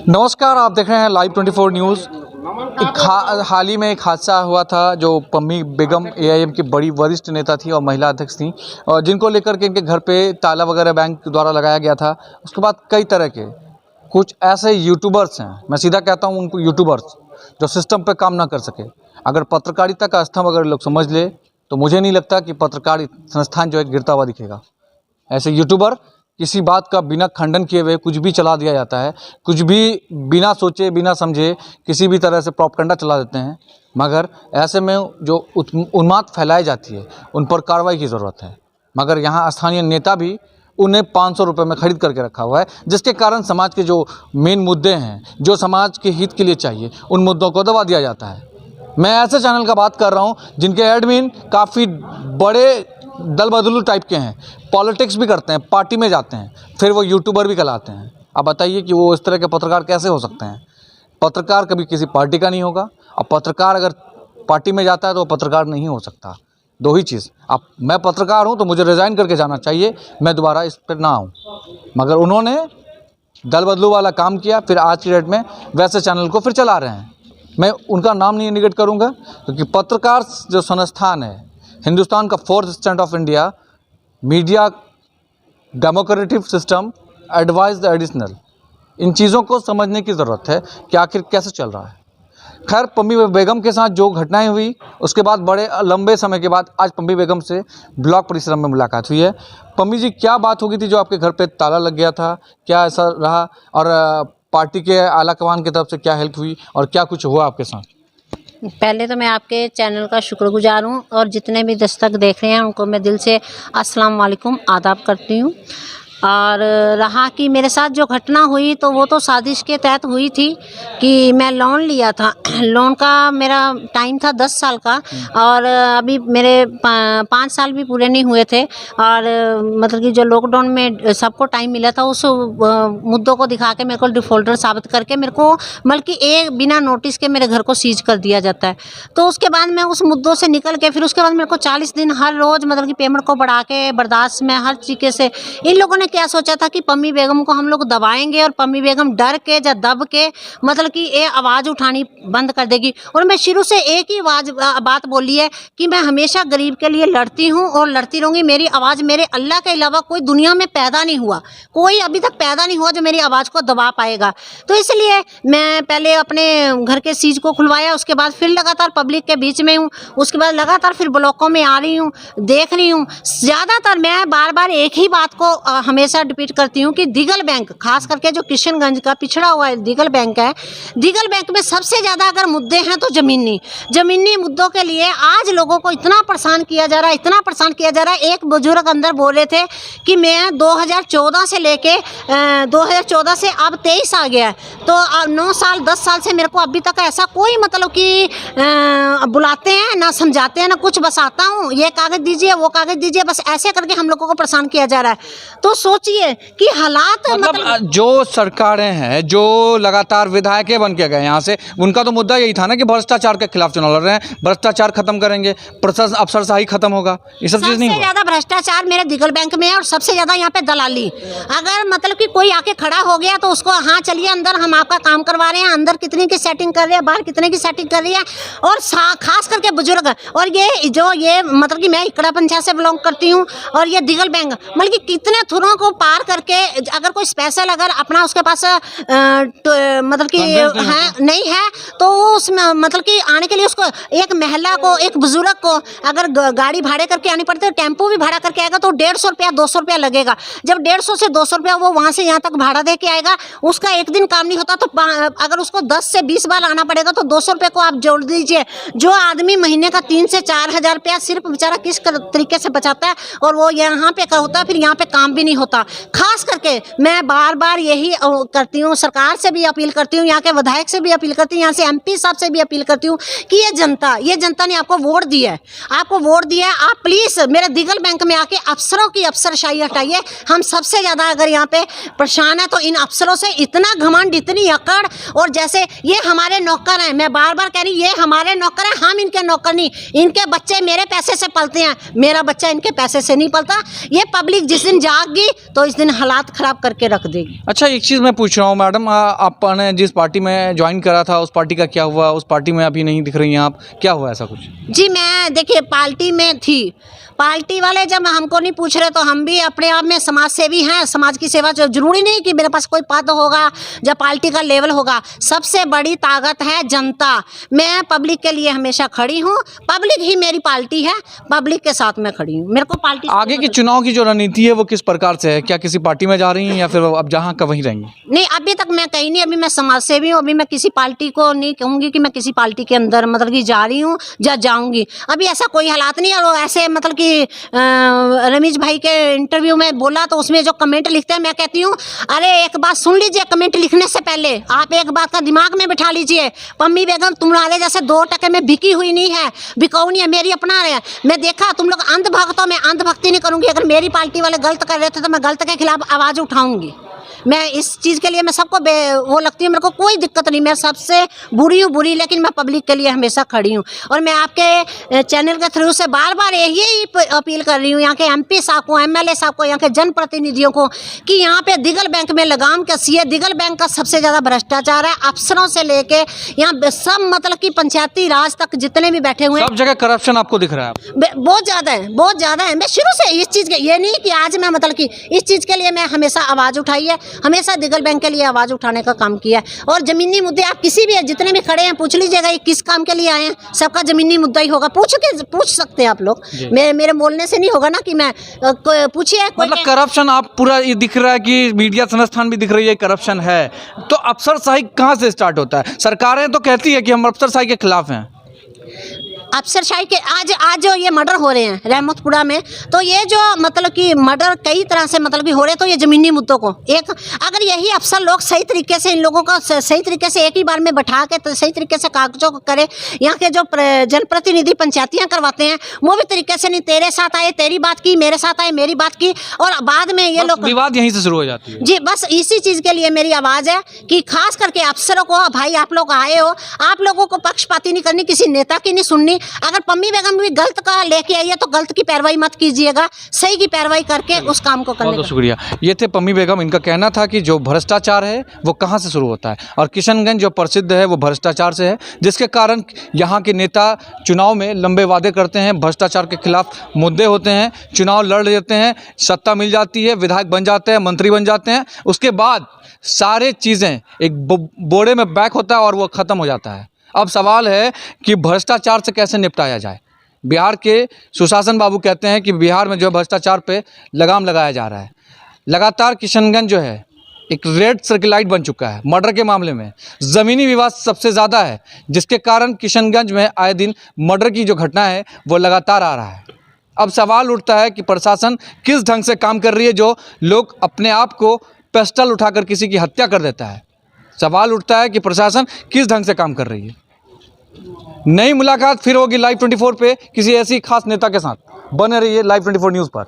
नमस्कार, आप देख रहे हैं लाइव 24 न्यूज़। हाल ही में एक हादसा हुआ था जो पम्मी बेगम एआईएम की बड़ी वरिष्ठ नेता थी और महिला अध्यक्ष थी, और जिनको लेकर के इनके घर पे ताला वगैरह बैंक द्वारा लगाया गया था। उसके बाद कई तरह के कुछ ऐसे यूट्यूबर्स हैं, मैं सीधा कहता हूँ उनको यूट्यूबर्स, जो सिस्टम पे काम ना कर सके। अगर पत्रकारिता का स्तंभ अगर लोग समझ ले तो मुझे नहीं लगता कि पत्रकार संस्थान जो है गिरता हुआ दिखेगा। ऐसे यूट्यूबर किसी बात का बिना खंडन किए हुए कुछ भी चला दिया जाता है, कुछ भी बिना सोचे बिना समझे किसी भी तरह से प्रोपेगेंडा चला देते हैं। मगर ऐसे में जो उन्माद फैलाई जाती है उन पर कार्रवाई की ज़रूरत है। मगर यहाँ स्थानीय नेता भी उन्हें 500 रुपये में खरीद करके रखा हुआ है, जिसके कारण समाज के जो मेन मुद्दे हैं, जो समाज के हित के लिए चाहिए, उन मुद्दों को दबा दिया जाता है। मैं ऐसे चैनल का बात कर रहा हूँ जिनके एडमिन काफ़ी बड़े दल बदलू टाइप के हैं, पॉलिटिक्स भी करते हैं, पार्टी में जाते हैं, फिर वो यूट्यूबर भी कहलाते हैं। अब बताइए कि वो इस तरह के पत्रकार कैसे हो सकते हैं? पत्रकार कभी किसी पार्टी का नहीं होगा, और पत्रकार अगर पार्टी में जाता है तो वो पत्रकार नहीं हो सकता। दो ही चीज़, अब मैं पत्रकार हूँ तो मुझे रिज़ाइन करके जाना चाहिए, मैं दोबारा इस पर ना आऊँ। मगर उन्होंने दल बदलू वाला काम किया, फिर आज की डेट में वैसे चैनल को फिर चला रहे हैं। मैं उनका नाम नहीं निगेट करूँगा, क्योंकि पत्रकार जो संस्थान है, हिंदुस्तान का 4th stand of India, media democratic system, advice the additional, इन चीज़ों को समझने की ज़रूरत है कि आखिर कैसे चल रहा है। खैर, पम्मी बेगम के साथ जो घटनाएं हुई उसके बाद बड़े लंबे समय के बाद आज पम्मी बेगम से ब्लॉक परिसर में मुलाकात हुई है। पम्मी जी, क्या बात हो गई थी जो आपके घर पे ताला लग गया था? क्या ऐसा रहा, और पार्टी के आला कमान की तरफ से क्या हेल्प हुई और क्या कुछ हुआ आपके साथ? पहले तो मैं आपके चैनल का शुक्रगुजार हूँ, और जितने भी दर्शक देख रहे हैं उनको मैं दिल से अस्सलाम वालेकुम आदाब करती हूँ। और रहा कि मेरे साथ जो घटना हुई तो वो तो साजिश के तहत हुई थी कि मैं लोन लिया था। लोन का मेरा टाइम था 10 साल का, और अभी मेरे 5 साल भी पूरे नहीं हुए थे। और मतलब कि जो लॉकडाउन में सबको टाइम मिला था, उस मुद्दों को दिखा के मेरे को डिफ़ॉल्टर साबित करके मेरे को बल्कि एक बिना नोटिस के मेरे घर को सीज कर दिया जाता है। तो उसके बाद मैं उस मुद्दों से निकल के फिर उसके बाद मेरे को 40 दिन हर रोज़ मतलब कि पेमेंट को बढ़ा के बर्दाश्त में हर तरीके से इन लोगों ने क्या सोचा था कि पम्मी बेगम को हम लोग दबाएंगे और पम्मी बेगम डर के या दब के मतलब कि ये आवाज़ उठानी बंद कर देगी। और मैं शुरू से एक ही बात बोली है कि मैं हमेशा गरीब के लिए लड़ती हूँ और लड़ती रहूँगी। मेरी आवाज़ मेरे अल्लाह के अलावा कोई दुनिया में पैदा नहीं हुआ, कोई अभी तक पैदा नहीं हुआ जो मेरी आवाज़ को दबा पाएगा। तो इसलिए मैं पहले अपने घर के सीज को खुलवाया, उसके बाद फिर लगातार पब्लिक के बीच में हूँ, उसके बाद लगातार फिर ब्लॉकों में आ रही हूँ, देख रही हूँ। ज़्यादातर मैं बार बार एक ही बात को हमेशा रिपीट करती हूँ कि दिगल बैंक, खास करके जो किशनगंज का पिछड़ा हुआ है दिगल बैंक है, दिगल बैंक में सबसे ज़्यादा अगर मुद्दे हैं तो ज़मीनी मुद्दों के लिए आज लोगों को इतना परेशान किया जा रहा है, इतना परेशान किया जा रहा है। एक बुजुर्ग अंदर बोल रहे थे कि मैं 2014 से लेके 2014 से अब 23 आ गया है, तो 9 साल 10 साल से मेरे को अभी तक ऐसा कोई मतलब कि बुलाते हैं ना, समझाते हैं ना कुछ, बस आता हूँ ये कागज़ दीजिए वो कागज़ दीजिए, बस ऐसे करके हम लोगों को परेशान किया जा रहा है। तो सोचिए कि हालात मतलब जो सरकारें हैं जो लगातार विधायक बन के गए यहाँ से, उनका तो मुद्दा यही था ना कि भ्रष्टाचार के खिलाफ चुनाव लड़ रहे हैं, भ्रष्टाचार खत्म करेंगे, प्रशासन अफसरशाही खत्म होगा, ये सब चीज़ नहीं हुआ। सबसे ज़्यादा भ्रष्टाचार मेरे दिगल बैंक में है, और सबसे ज़्यादा यहाँ पे दलाली। अगर मतलब कि कोई आके खड़ा हो गया तो उसको हाँ चलिए अंदर हम आपका काम करवा रहे हैं, अंदर कितने की सेटिंग कर रहे हैं, बाहर कितने की सेटिंग कर रही है। और खास करके बुजुर्ग, और ये मतलब कि मैं इकड़ा पंचायत से बिलोंग करती हूँ, और ये दिगल बैंक मतलब कि कितने थुरों को पार करके अगर कोई स्पेशल अगर अपना उसके पास मतलब कि है नहीं है तो उसमें मतलब कि आने के लिए उसको एक महिला को, एक बुजुर्ग को अगर गाड़ी भाड़े करके आनी पड़ती है, टेम्पो भी भाड़ा करके आएगा तो 150 रुपया 200 रुपया लगेगा। जब 150 से 200 रुपया वो वहाँ से यहाँ तक भाड़ा दे के आएगा, उसका एक दिन काम नहीं होता, तो अगर उसको 10 से 20 बार आना पड़ेगा तो 200 रुपये को आप जोड़ दीजिए। जो आदमी महीने का 3 से 4 हज़ार रुपया सिर्फ बेचारा किस तरीके से बचाता है, और वो यहाँ पे होता है, फिर यहाँ पे काम भी नहीं होता। खास करके मैं बार बार यही करती हूँ, सरकार से भी अपील करती हूँ, यहाँ के विधायक से भी अपील करती हूँ, यहाँ से MP साहब से भी अपील करती हूँ कि ये जनता ने आपको वोट दी है, आप प्लीज़ मेरे दिगल बैंक में आके अफसरों की अफसरशाही हटाइए। हम सबसे ज़्यादा अगर यहाँ पे परेशान है तो इन अफसरों से इतना घमंड, इतनी अकड़, और जैसे ये हमारे नौकर हैं, मैं बार बार कह रही ये हमारे नौकर हैं, हम इनके नौकर नहीं। इनके बच्चे मेरे पैसे से पलते हैं, मेरा बच्चा इनके पैसे से नहीं पलता। ये पब्लिक जिस दिन जागेगी तो इस दिन हालात ख़राब करके रख देगी। अच्छा, एक चीज़ मैं पूछ रहा हूँ मैडम, आपने जिस पार्टी में ज्वाइन करा था उस पार्टी का क्या हुआ? उस पार्टी में अभी नहीं दिख रही हैं आप, क्या हुआ ऐसा कुछ? जी मैं देखिए पार्टी में थी, पार्टी वाले जब हमको नहीं पूछ रहे तो हम भी अपने आप में समाज सेवी हैं। समाज की सेवा जरूरी नहीं कि मेरे पास कोई पद होगा या पार्टी का लेवल होगा, सबसे बड़ी ताकत है जनता। मैं पब्लिक के लिए हमेशा खड़ी हूँ, पब्लिक ही मेरी पार्टी है, पब्लिक के साथ मैं खड़ी हूँ। मेरे को पार्टी आगे की चुनाव की जो रणनीति है वो किस प्रकार से है? क्या किसी पार्टी में जा रही हैं या फिर अब जहाँ का वहीं रहेंगी? नहीं, अभी तक मैं कहीं नहीं, अभी मैं समाज सेवी हूँ। अभी मैं किसी पार्टी को नहीं कहूँगी कि मैं किसी पार्टी के अंदर मतलब कि जा रही हूँ या जाऊँगी, अभी ऐसा कोई हालात नहीं है। और ऐसे मतलब कि रमेश भाई के इंटरव्यू में बोला तो उसमें जो कमेंट लिखते हैं, मैं कहती हूँ अरे एक बात सुन लीजिए, कमेंट लिखने से पहले आप एक बात का दिमाग में बिठा लीजिए, पम्मी बेगम तुम्हारे जैसे 2 टके में बिकी हुई नहीं है, बिकाऊ नहीं है, मेरी अपना है। मैं देखा तुम लोग अंधभक्त हो, मैं अंधभक्ति नहीं करूँगी। अगर मेरी पार्टी वाले गलत कर रहे थे तो मैं गलत के खिलाफ आवाज़ उठाऊँगी। मैं इस चीज़ के लिए मैं सबको वो लगती है, मेरे को कोई दिक्कत नहीं, मैं सबसे बुरी हूँ बुरी, लेकिन मैं पब्लिक के लिए हमेशा खड़ी हूँ। और मैं आपके चैनल के थ्रू से बार बार यही अपील कर रही हूँ यहाँ के MP साहब को, MLA साहब को, यहाँ के जनप्रतिनिधियों को कि यहाँ पे दिगल बैंक में लगाम कसिए। दिगल बैंक का सबसे ज़्यादा भ्रष्टाचार है, अफसरों से लेके यहाँ सब मतलब कि पंचायती राज तक जितने भी बैठे हुए हैं, सब जगह करप्शन आपको दिख रहा है? बहुत ज़्यादा है, बहुत ज़्यादा है। मैं शुरू से इस चीज़ के, ये नहीं कि आज मैं मतलब कि इस चीज़ के लिए मैं हमेशा आवाज़ उठाई है, हमेशा दिगल बैंक के लिए आवाज़ उठाने का काम किया है। और ज़मीनी मुद्दे आप किसी भी जितने भी खड़े हैं पूछ लीजिएगा ये किस काम के लिए आए हैं, सबका ज़मीनी मुद्दा ही होगा। पूछ सकते हैं आप लोग, मेरे बोलने से नहीं होगा ना कि मैं पूछिए। मतलब करप्शन आप पूरा ये दिख रहा है कि मीडिया संस्थान भी दिख रही है करप्शन है, तो अफसरशाही कहाँ से स्टार्ट होता है? सरकारें तो कहती है कि हम अफसरशाही के खिलाफ हैं। अफसरशाही के आज जो ये मर्डर हो रहे हैं रहमतपुरा में, तो ये जो मतलब कि मर्डर कई तरह से मतलब कि हो रहे हैं, तो ये ज़मीनी मुद्दों को एक अगर यही अफसर लोग सही तरीके से इन लोगों को सही तरीके से एक ही बार में बैठा के तो सही तरीके से कागजों को करे, यहाँ के जो जनप्रतिनिधि पंचायतियाँ करवाते हैं वो भी तरीके से नहीं, तेरे साथ आए तेरी बात की, मेरे साथ आए मेरी बात की, और बाद में ये लोग विवाद यहीं से शुरू हो जाती है। जी बस इसी चीज़ के लिए मेरी आवाज़ है कि खास करके अफसरों को, भाई आप लोग आए हो, आप लोगों को पक्षपाती नहीं करनी, किसी नेता की नहीं सुननी। अगर पम्मी बेगम भी गलत का लेके आई है तो गलत की पैरवाई मत कीजिएगा, सही की पैरवाई करके उस काम को करने। बहुत शुक्रिया। ये थे पम्मी बेगम, इनका कहना था कि जो भ्रष्टाचार है वो कहाँ से शुरू होता है, और किशनगंज जो प्रसिद्ध है वो भ्रष्टाचार से है, जिसके कारण यहाँ के नेता चुनाव में लंबे वादे करते हैं, भ्रष्टाचार के खिलाफ मुद्दे होते हैं, चुनाव लड़ लेते हैं, सत्ता मिल जाती है, विधायक बन जाते हैं, मंत्री बन जाते हैं, उसके बाद सारे चीज़ें एक बोरे में बैक होता है और वो ख़त्म हो जाता है। अब सवाल है कि भ्रष्टाचार से कैसे निपटाया जाए। बिहार के सुशासन बाबू कहते हैं कि बिहार में जो भ्रष्टाचार पे लगाम लगाया जा रहा है। लगातार किशनगंज जो है एक रेड सर्किलाइट बन चुका है। मर्डर के मामले में ज़मीनी विवाद सबसे ज़्यादा है, जिसके कारण किशनगंज में आए दिन मर्डर की जो घटना है वो लगातार आ रहा है। अब सवाल उठता है कि प्रशासन किस ढंग से काम कर रही है, जो लोग अपने आप को पिस्टल उठाकर किसी की हत्या कर देता है। सवाल उठता है कि प्रशासन किस ढंग से काम कर रही है। नई मुलाकात फिर होगी लाइव 24 पे किसी ऐसी खास नेता के साथ। बने रहिए लाइव 24 न्यूज़ पर।